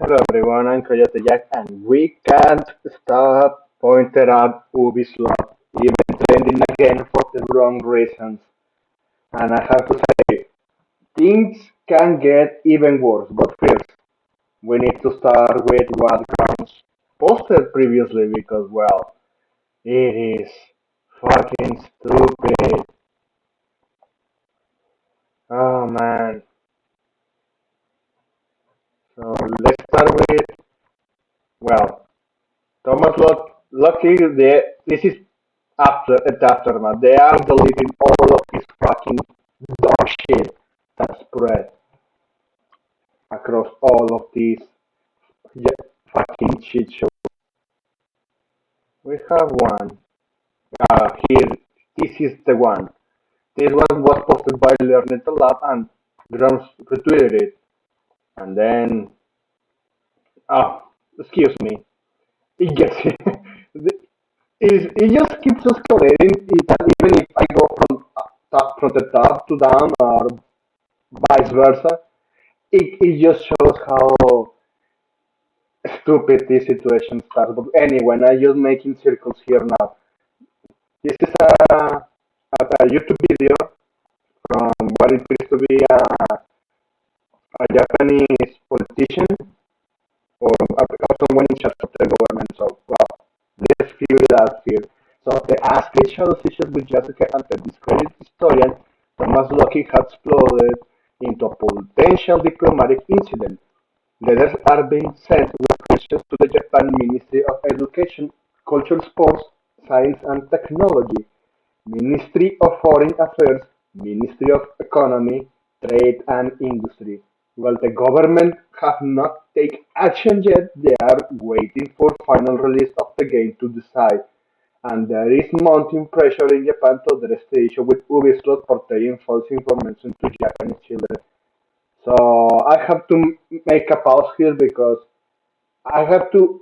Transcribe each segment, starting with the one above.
Hello everyone, I'm Coyote Jack and we can't stop pointing out ubislop, even trending again for the wrong reasons. And I have to say, things can get even worse, but first, we need to start with what comes posted previously because, well, it is fucking stupid. Oh man. So let's start with, well, Luckily, this is the aftermath. They are deleting all of this fucking dog shit that spread across all of these fucking shit shows. We have one. Here, this is the one. This one was posted by Learning to Lab and Grams retweeted it. And then, oh, excuse me, it gets it just keeps escalating. Even if I go from the top to down or vice versa, it just shows how stupid this situation starts. But anyway, I'm just making circles here now. This is a YouTube video from what it appears to be a Japanese politician or someone in charge of the government. So, well, let's figure it out here. So, the Ask Each Other issues with Jessica and the discredited historian Thomas Lockheed had exploded into a potential diplomatic incident. Letters are being sent with questions to the Japan Ministry of Education, Culture, Sports, Science and Technology, Ministry of Foreign Affairs, Ministry of Economy, Trade and Industry. While the government have not taken action yet, they are waiting for final release of the game to decide. And there is mounting pressure in Japan to address the issue with Ubisoft portraying false information to Japanese children. So I have to make a pause here because I have to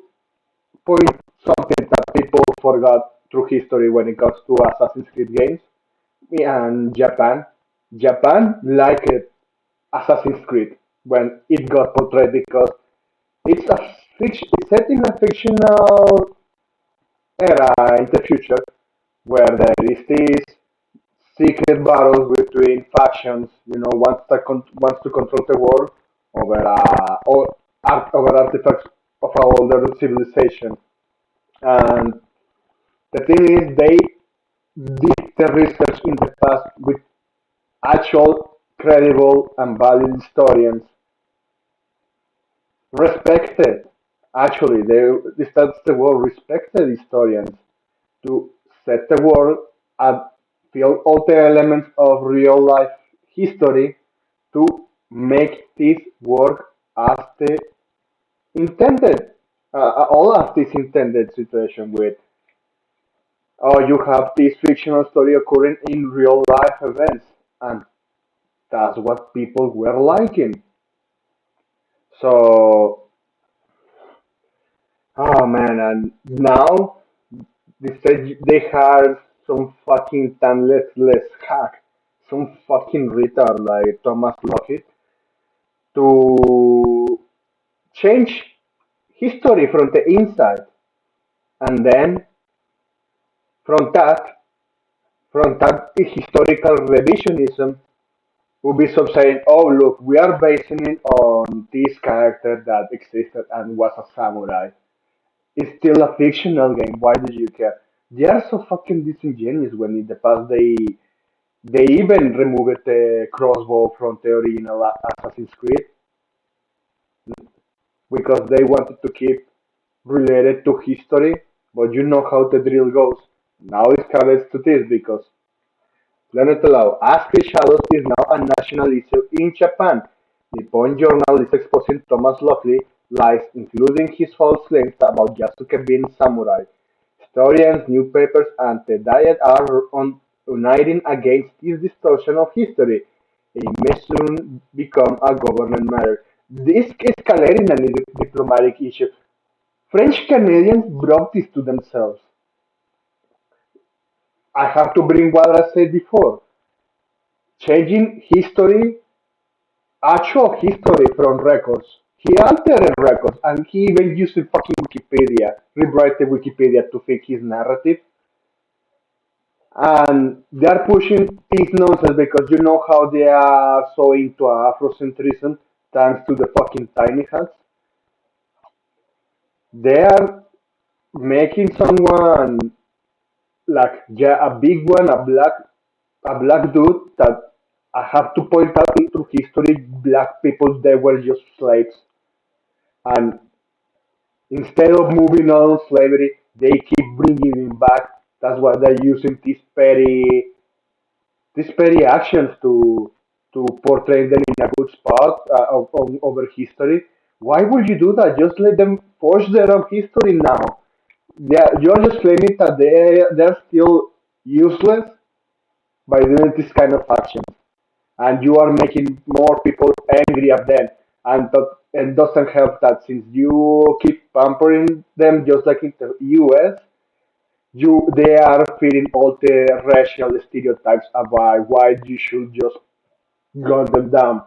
point something that people forgot through history when it comes to Assassin's Creed games and Japan. Japan liked Assassin's Creed when it got portrayed because it's set in a fictional era in the future where there is this secret battles between factions. Wants to control the world over over artifacts of an older civilization. And the thing is, they did the research in the past with actual, credible, and valid historians, respected. Actually, that's the word, respected historians to set the world and fill all the elements of real life history to make this work as the intended, all of this intended situation with, oh, you have this fictional story occurring in real life events, and that's what people were liking. So, oh man, and now they said they hired some fucking talentless hack, some fucking retard like Thomas Lockett to change history from the inside, and then from that, from that historical revisionism, Ubisoft saying, "Oh look, we are basing it on this character that existed and was a samurai. It's still a fictional game. Why do you care?" They are so fucking disingenuous when in the past they even removed the crossbow from the original Assassin's Creed because they wanted to keep related to history. But you know how the drill goes. Now it's comes to this because Planet Allow Ask the Shadows is now a national issue in Japan. Nippon Journal is exposing Thomas Lockley lies, including his false claims about Yasuke being samurai. Historians, newspapers, and the Diet are uniting against this distortion of history. It may soon become a government matter. This escalating a diplomatic issue. French Canadians brought this to themselves. I have to bring what I said before. Changing history, actual history from records. He altered records and he even used fucking Wikipedia, rewrite the Wikipedia to fit his narrative. And they are pushing this nonsense because you know how they are so into Afrocentrism thanks to the fucking tiny hats. They are making someone like yeah, a big one, a black dude that I have to point out into history, black people they were just slaves, and instead of moving on slavery, they keep bringing him back. That's why they're using these petty actions to portray them in a good spot over history. Why would you do that? Just let them forge their own history now. Yeah, you're just claiming that they're still useless by doing this kind of action, and you are making more people angry at them. And that it doesn't help that since you keep pampering them, just like in the U.S., they are feeding all the racial stereotypes about why you should just gun them down.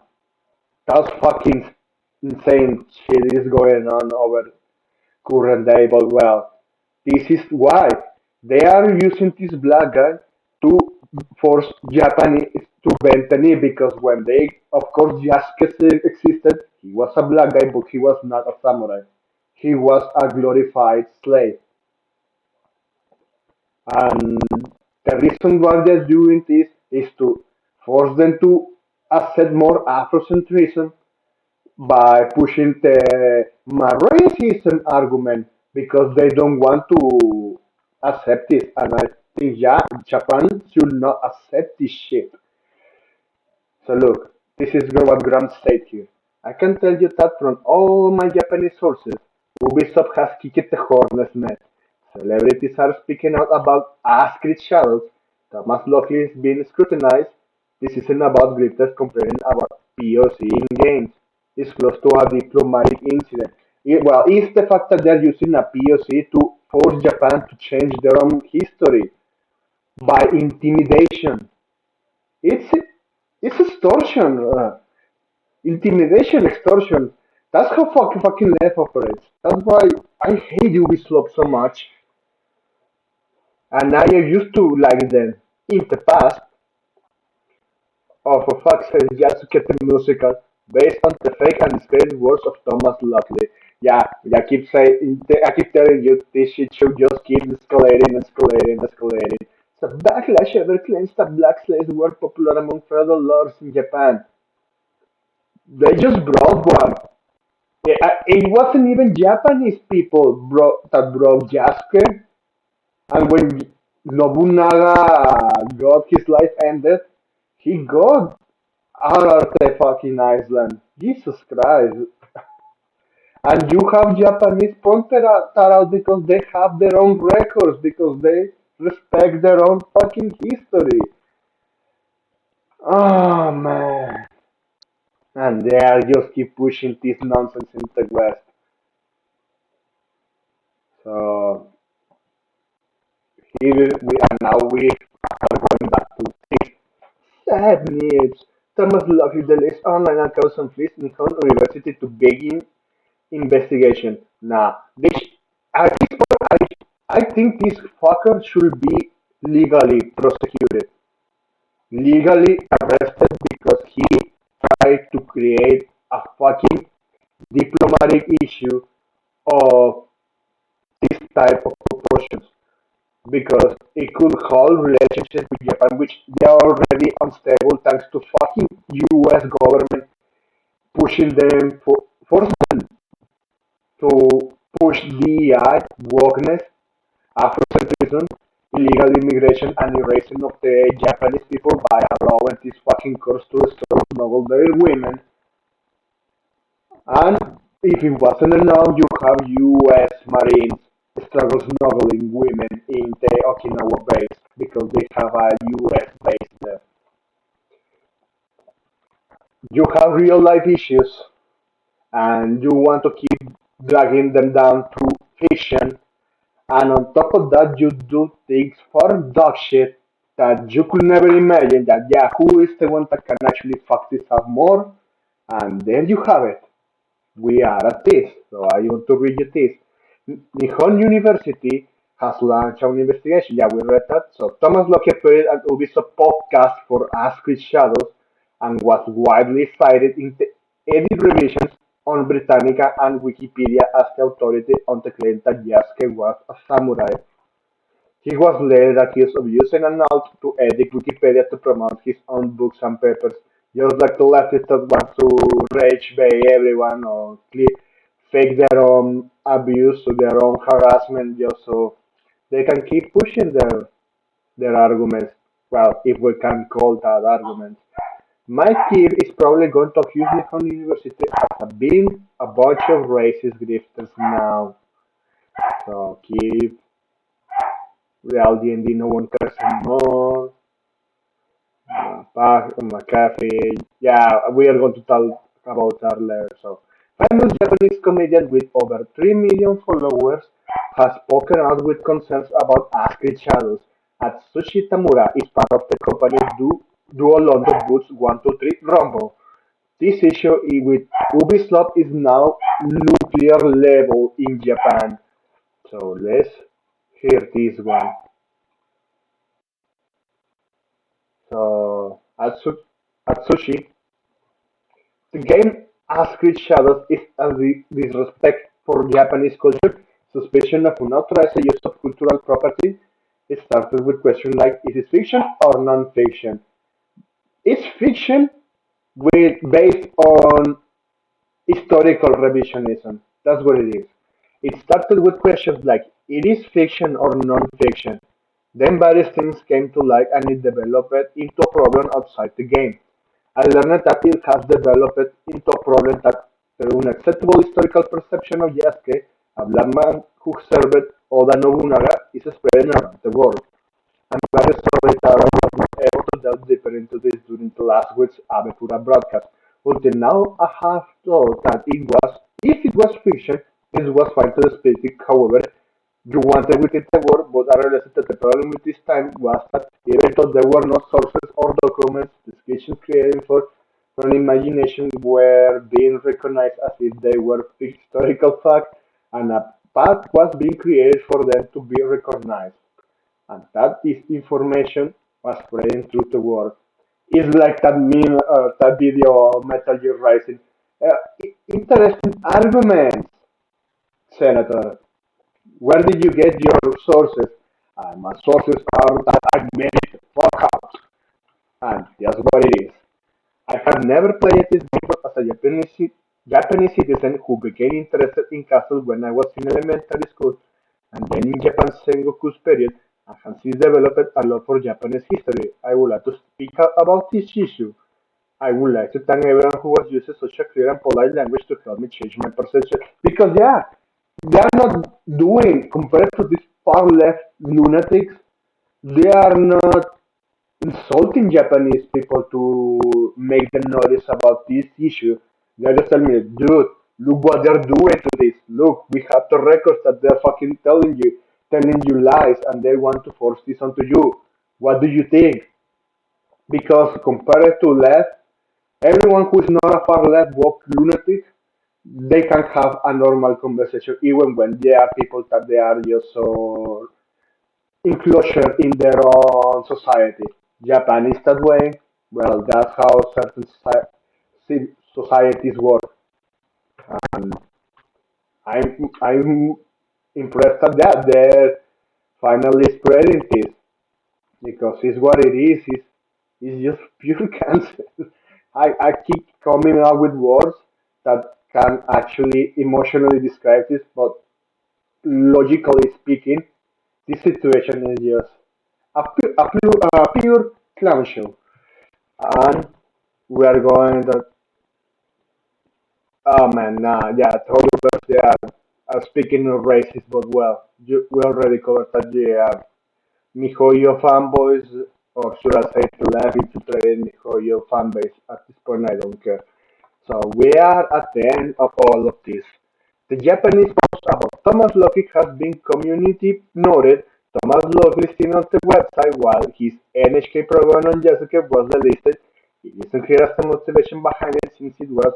That's fucking insane shit is going on over current day, but well, this is why they are using this black guy to force Japanese to bend the knee because when they, of course, Yasuke existed, he was a black guy, but he was not a samurai. He was a glorified slave. And the reason why they're doing this is to force them to accept more Afrocentrism by pushing the racism argument because they don't want to accept this. And I think, yeah, Japan should not accept this shit. So look, this is what Grant said here. I can tell you that from all my Japanese sources, Ubisoft has kicked the hornet's nest. Celebrities are speaking out about Ascrit Shadows. Thomas Lockley is being scrutinized. This isn't about grifters complaining about POC in games. It's close to a diplomatic incident. Well, it's the fact that they're using a POC to force Japan to change their own history by intimidation. It's it's extortion, intimidation, extortion. That's how fucking left operates. That's why I hate Ubisoft so much, and I used to like them in the past. Oh, for fuck's sake, just to get the musical based on the fake and inspired words of Thomas Lockley. Yeah, I keep telling you, this shit should just keep escalating, escalating, escalating. So backlash ever claims that black slaves were popular among feudal lords in Japan. They just brought one. It wasn't even Japanese people that brought Yasuke. And when Nobunaga got his life ended, he got out of the fucking Iceland. Jesus Christ. And you have Japanese pointed that out because they have their own records, because they respect their own fucking history. Oh man. And they are just keep pushing this nonsense in the West. So here we are now we are going back to this sad news. Thomas Lockheed released online accounts on fees in Hunt University to begin investigation. Nah, at this point, I think this fucker should be legally prosecuted, legally arrested because he tried to create a fucking diplomatic issue of this type of proportions because it could hold relationships with Japan, which they are already unstable thanks to fucking U.S. government pushing them forcing them to push DEI, wokeness, Afrocentrism, illegal immigration, and erasing of the Japanese people by allowing these fucking courts to smuggle their women. And if it wasn't enough, you have U.S. Marines struggle smuggling women in the Okinawa base because they have a U.S. base there. You have real life issues, and you want to keep dragging them down through fiction. And on top of that, you do things for dog shit that you could never imagine that, yeah, who is the one that can actually fuck this up more? And there you have it. we are at this. So I want to read you this. Nihon University has launched an investigation. Yeah, we read that. So Thomas Locke appeared at Ubisoft podcast for Ask Chris Shadows and was widely cited in the edit revisions on Britannica and Wikipedia as the authority on the claim that Yasuke was a samurai. He was later accused of using an alt to edit Wikipedia to promote his own books and papers, just like the leftists that want to rage bait everyone or fake their own abuse or their own harassment just so they can keep pushing their arguments. Well, if we can call that arguments. My kid is probably going to accuse me from the university as being a bunch of racist grifters now. So keep Real D&D, no one cares anymore. McAfee. Yeah, we are going to talk about that later. So, famous Japanese comedian with over 3 million followers has spoken out with concerns about Astrid Shadows. Atsushi Tamura is part of the company's Duo London Boots 123 Rumble. This issue with ubislop is now nuclear level in Japan. So let's hear this one. So Atsushi, the game Ascrit Shadows is a disrespect for Japanese culture, suspicion of unauthorized use of cultural property. It started with questions like, is it fiction or non-fiction? It's fiction based on historical revisionism. That's what it is. It started with questions like, it is fiction or non-fiction? Then various things came to light and it developed into a problem outside the game. I learned that it has developed into a problem that through an acceptable historical perception of Yasuke, a black man who served Oda Nobunaga, is spreading around the world. And various storytellers were not able to delve deeper into this during the last week's Aventura broadcast. Until now, I have thought that if it was fiction, it was fine to speak it. However, you wanted within the world, but I realized that the problem with this time was that even though there were no sources or documents, descriptions created for from imagination were being recognized as if they were historical facts, and a path was being created for them to be recognized. And that this information was spreading through the world. It's like that meme, that video of Metal Gear Rising. Interesting arguments, Senator. Where did you get your sources? My sources are that I made it. Fuck out. And that's what it is. I have never played this game as a Japanese citizen who became interested in castles when I was in elementary school and then in Japan's Sengoku's period. I have since developed a love for Japanese history. I would like to speak about this issue. I would like to thank everyone who has used such a clear and polite language to help me change my perception. Because yeah, they are not doing compared to these far left lunatics. They are not insulting Japanese people to make them notice about this issue. They're just telling me, dude, look what they're doing to this. Look, we have the records that they're fucking telling you lies, and they want to force this onto you. What do you think? Because compared to left, everyone who is not a far left woke lunatic, they can have a normal conversation even when they are people that they are just so inclusion in their own society. Japan is that way. Well, that's how certain societies work. And I'm impressed at that. They're finally spreading this because it's what it is. It's just pure cancer. I keep coming up with words that can actually emotionally describe this, but logically speaking, this situation is just a pure clown show. And we are going to, oh man, nah, yeah, totally, yeah. Speaking of racist, but well, we already covered that, yeah. MiHoYo fanboys, or should I say to laugh infiltrated MiHoYo fanbase at this point, I don't care. So we are at the end of all of this. The Japanese post about Thomas Lockett has been community noted. Thomas Lockett is seen on the website while his NHK program on Yasuke was delisted. It isn't clear as the motivation behind it since it was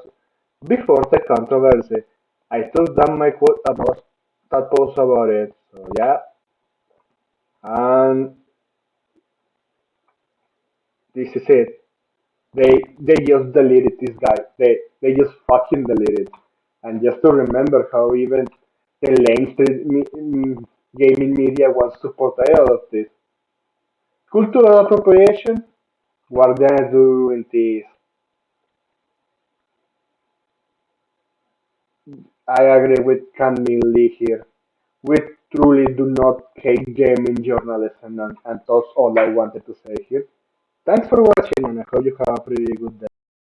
Before the controversy, I took down my quote about that post about it. So yeah, and this is it. They just deleted this guy. They just fucking deleted. And just to remember how even the mainstream gaming media wants to portray all of this cultural appropriation. What are they gonna do in this? I agree with Canmin Lee here. We truly do not hate gaming journalism, and that's all I wanted to say here. Thanks for watching, and I hope you have a pretty good day.